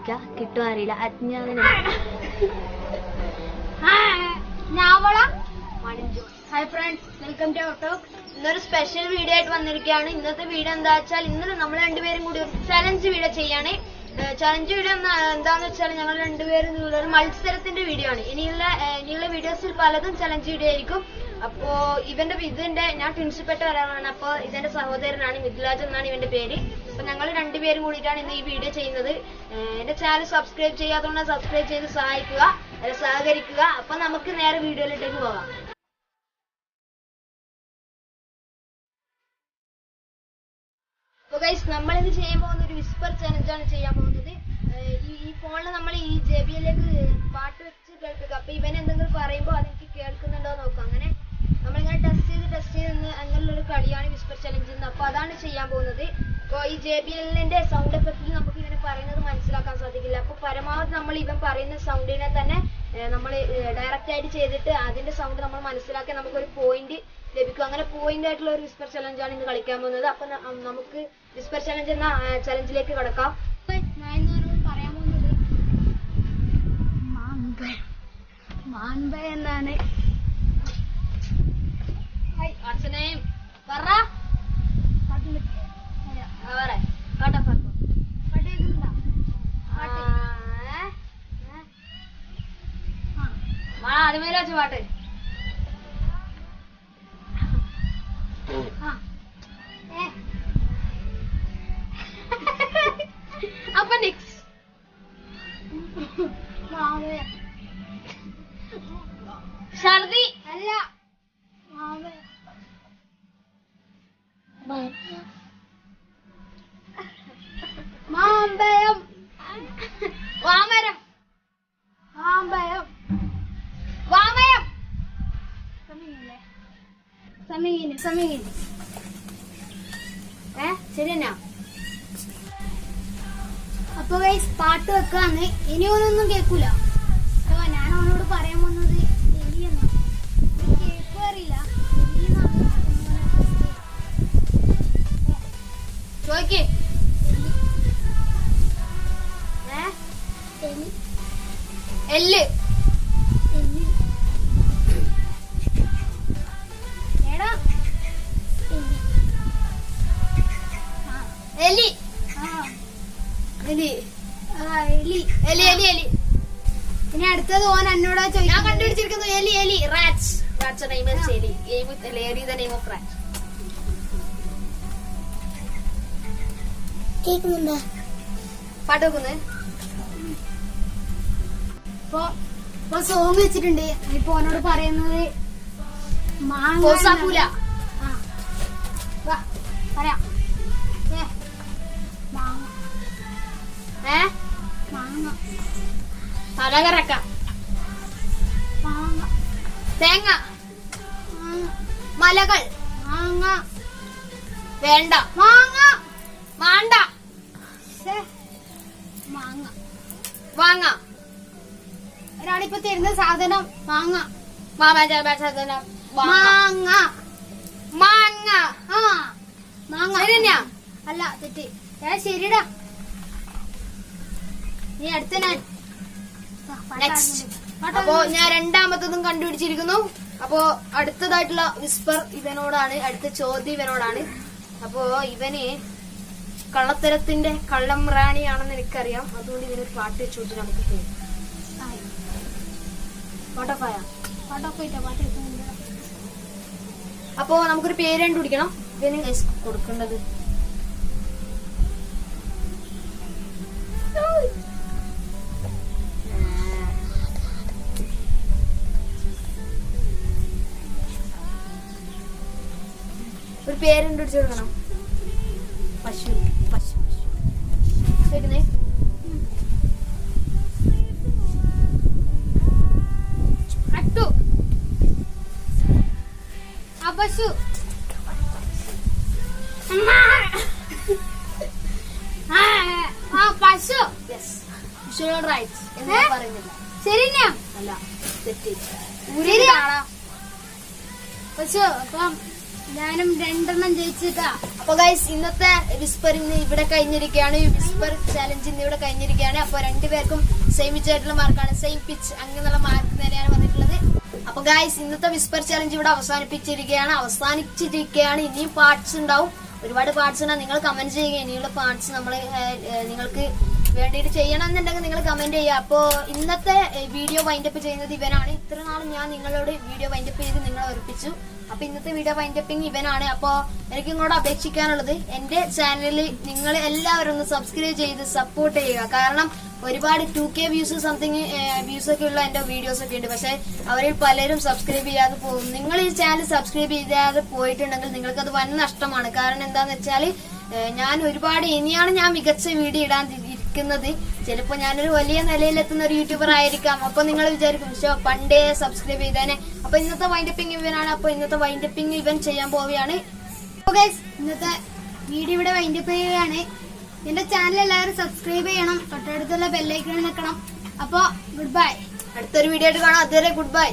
വിളിക്ക കിട്ടുക അറിയില്ല. അജ്ഞാതന hi friends, welcome to our talk. ഇന്നൊരു സ്പെഷ്യൽ വീഡിയോ ആയിട്ട് വന്നിരിക്കുകയാണ്. ഇന്നത്തെ വീഡിയോ എന്താ വെച്ചാൽ ഇന്നലെ നമ്മൾ രണ്ടുപേരും കൂടി ഒരു ചലഞ്ച് വീഡിയോ ചെയ്യാണ്. ചലഞ്ച് വീഡിയോ എന്താന്ന് വെച്ചാൽ ഞങ്ങൾ രണ്ടുപേരും ഒരു മത്സരത്തിന്റെ വീഡിയോ ആണ്. ഇനിയുള്ള വീഡിയോസിൽ പലതും ചലഞ്ച് വീഡിയോ ആയിരിക്കും. അപ്പോ ഇതിന്റെ ഞാൻ ട്വിൻസിൽപ്പെട്ട ഒരാളാണ്. അപ്പൊ ഇതെന്റെ സഹോദരനാണ്, മിഥുലാജ് എന്നാണ് ഇവന്റെ പേര്. അപ്പൊ ഞങ്ങൾ രണ്ടുപേരും കൂടിയിട്ടാണ് ഇന്ന് ഈ വീഡിയോ ചെയ്യുന്നത്. എന്റെ ചാനൽ സബ്സ്ക്രൈബ് ചെയ്യാത്തതുകൊണ്ട് സബ്സ്ക്രൈബ് ചെയ്ത് സഹകരിക്കുക. അപ്പൊ നമുക്ക് നേരെ വീഡിയോയിലേക്ക് പോകാം. നമ്മളിത് ചെയ്യാൻ പോകുന്ന ഒരു വിസ്പർ ചലഞ്ചാണ് ചെയ്യാൻ പോകുന്നത്. ഈ ഫോണിൽ നമ്മൾ ഈ JBLലേക്ക് പാട്ട് വെച്ച് കേൾപ്പിക്കുക. അപ്പൊ ഇവൻ എന്തെങ്കിലും പറയുമ്പോൾ അതെനിക്ക് കേൾക്കുന്നുണ്ടോ നോക്കാം. അങ്ങനെ നമ്മളിങ്ങനെ ടെസ്റ്റ് ചെയ്ത് അങ്ങനെയുള്ളൊരു കളിയാണ് വിസ്പർ ചലഞ്ച്. അപ്പൊ അതാണ് ചെയ്യാൻ പോകുന്നത്. അപ്പോൾ ഈ JBLന്റെ സൗണ്ട് എഫക്റ്റിൽ നമുക്ക് ഇവനെ പറയുന്നത് മനസ്സിലാക്കാൻ സാധിക്കില്ല. അപ്പൊ പരമാവധി നമ്മൾ ഇവൻ പറയുന്ന സൗണ്ടിനെ തന്നെ നമ്മൾ ഡയറക്റ്റ് ആയിട്ട് ചെയ്തിട്ട് അതിന്റെ സൗണ്ട് നമ്മൾ മനസ്സിലാക്കി നമുക്കൊരു പോയിന്റ് ലഭിക്കും. അങ്ങനെ പോയിന്റ് ആയിട്ടുള്ള ഒരു വിസ്പർ ചലഞ്ചാണ് ഇന്ന് കളിക്കാൻ പോകുന്നത്. അപ്പൊ നമുക്ക് വിസ്പർ ചലഞ്ച് എന്ന ചലഞ്ചിലേക്ക് കടക്കാം. ഞാൻ ഇന്നോട് പറയാൻ പോകുന്നത് മാൻപ എന്നാണ്. അതുമേലെ വെച്ച പാട്ട് appendix ഛർദി അല്ല മാമ്പഴം വാമരം മാമ്പഴം വാമയം സമീന ശരി എന്നാ. അപ്പൊ ഗൈസ് പാട്ട് വെക്കാന്ന്. ഇനി ഓനൊന്നും കേൾക്കൂല. ഞാൻ അവനോട് പറയാൻ പോകുന്നത് എലിയെന്നാ. കേൾക്കും അറിയില്ല. ചോദിക്കേ എല്ല് എടാ എലി എലി എലി എലി എലി എലി. പിന്നെ അടുത്തത് ഓൻ എന്നോടാ ചോദിച്ചു. ഞാൻ കണ്ടുപിടിച്ചിരിക്കുന്നു എലി എലി റാറ്റ്സ്. റാറ്റ്സ് നെയിം ഈസ് എലി. എലി ദ നെയിം ഓഫ് റാറ്റ്. കേൾക്കുന്നുണ്ടോ പാട്ട് വെക്കുന്നത്? ഇപ്പൊ സോങ് വെച്ചിട്ടുണ്ട്. ഇപ്പൊ ഓനോട് പറയുന്നത് മാങ്ങ പറയാം. മാങ്ങ പലകരക്ക മാങ്ങ തേങ്ങ മലകൾ മാങ്ങ വേണ്ട മാങ്ങ മാണ്ട മാങ്ങ വാങ്ങ. ഒരാളിപ്പോ തരുന്ന സാധനം മാങ്ങ സാധനം മാങ്ങ മാങ്ങ മാങ്ങ ശരിയാ അല്ല തെറ്റ്. ശരിടാ. നീ അടുത്ത നെക്സ്റ്റ്. അപ്പോ ഞാൻ രണ്ടാമത്തതും കണ്ടുപിടിച്ചിരിക്കുന്നു. അപ്പോ അടുത്തതായിട്ടുള്ള വിസ്പർ ഇവനോടാണ്. അടുത്ത ചോദ്യം ഇവനോടാണ്. അപ്പോ ഇവന് കള്ളത്തരത്തിന്റെ കള്ളം റാണിയാണെന്ന് എനിക്കറിയാം. അതുകൊണ്ട് ഇവനൊരു പാട്ട് വെച്ചുകൊണ്ട് നമുക്ക് പോകും. അപ്പോ നമുക്കൊരു പേര് കണ്ടുപിടിക്കണം. ഇവന് കൊടുക്കേണ്ടത് ഒരു പേര് കണ്ടുപിടിച്ചു കൊടുക്കണം. പശു പശു ശരിന്നേ. അട്ടു ആ പശു പശു റൈറ്റ് എന്ന് പറയുന്നില്ല. ശരിയാ അല്ല തെറ്റി. പശു അപ്പം ഞാനും 2 ജയിച്ചിട്ടാ. അപ്പൊ ഗൈസ് ഇന്നത്തെ വിസ്പർ ഇന്ന് ഇവിടെ കഴിഞ്ഞിരിക്കുകയാണ്. ഈ വിസ്പർ ചാലഞ്ച് ഇന്ന് ഇവിടെ കഴിഞ്ഞിരിക്കുകയാണ്. അപ്പൊ രണ്ടുപേർക്കും സെയിം ആയിട്ടുള്ള മാർക്കാണ്, സെയിം പിച്ച് അങ്ങനെയുള്ള മാർക്ക് നേരെയാണ് വന്നിട്ടുള്ളത്. അപ്പൊ ഗൈസ് ഇന്നത്തെ വിസ്പർ ചാലഞ്ച് ഇവിടെ അവസാനിച്ചിരിക്കുകയാണ്. ഇനിയും പാർട്സ് ഉണ്ടാവും, ഒരുപാട് പാർട്സ് ഉണ്ടാവും. നിങ്ങൾ കമന്റ് ചെയ്യുക, ഇനിയുള്ള പാർട്സ് നമ്മൾ നിങ്ങൾക്ക് വേണ്ടിയിട്ട് ചെയ്യണമെന്നുണ്ടെങ്കിൽ നിങ്ങൾ കമന്റ് ചെയ്യുക. അപ്പോ ഇന്നത്തെ വീഡിയോ വൈൻഡപ്പ് ചെയ്യുന്നത് ഇവനാണ്. ഇത്ര നാളും ഞാൻ നിങ്ങളോട് വീഡിയോ വൈൻഡപ്പ് ചെയ്ത് നിങ്ങളെ ഓർപ്പിച്ചു. അപ്പൊ ഇന്നത്തെ വീഡിയോ വൈൻഡപ്പിംഗ് ഇവനാണ്. അപ്പോ എനിക്ക് ഇങ്ങോട്ട് അപേക്ഷിക്കാനുള്ളത്, എന്റെ ചാനലിൽ നിങ്ങൾ എല്ലാവരും ഒന്ന് സബ്സ്ക്രൈബ് ചെയ്ത് സപ്പോർട്ട് ചെയ്യുക. കാരണം ഒരുപാട് 2K വ്യൂസ് സംതിങ് വ്യൂസ് ഒക്കെ ഉള്ള എന്റെ വീഡിയോസ് ഒക്കെ ഉണ്ട്. പക്ഷെ അവരിൽ പലരും സബ്സ്ക്രൈബ് ചെയ്യാതെ പോകും. നിങ്ങൾ ഈ ചാനൽ സബ്സ്ക്രൈബ് ചെയ്യാതെ പോയിട്ടുണ്ടെങ്കിൽ നിങ്ങൾക്ക് അത് വൻ നഷ്ടമാണ്. കാരണം എന്താന്ന് വെച്ചാല് ഇനിയാണ് ഞാൻ മികച്ച വീഡിയോ ഇടാൻ ഇരിക്കുന്നത്. ചിലപ്പോ ഞാനൊരു വലിയ നിലയിലെത്തുന്ന ഒരു യൂട്യൂബർ ആയിരിക്കാം. അപ്പൊ നിങ്ങൾ വിചാരിക്കും പണ്ടേ സബ്സ്ക്രൈബ് ചെയ്തേനെ. അപ്പൊ ഇന്നത്തെ വൈൻഡപ്പിംഗ് ഇവനാണ്. അപ്പൊ ഇന്നത്തെ വൈൻഡപ്പിംഗ് ഇവൻ ചെയ്യാൻ പോവുകയാണ്. ഇന്നത്തെ വീഡിയോ ഇവിടെ വൈൻഡപ്പ് ചെയ്യുകയാണ്. എന്റെ ചാനൽ എല്ലാവരും സബ്സ്ക്രൈബ് ചെയ്യണം, തൊട്ടടുത്തുള്ള ബെല്ലൈക്കണിൽ നിൽക്കണം. അപ്പൊ ഗുഡ് ബൈ. അടുത്തൊരു വീഡിയോ ആയിട്ട് കാണാം. അതുവരെ ഗുഡ് ബൈ.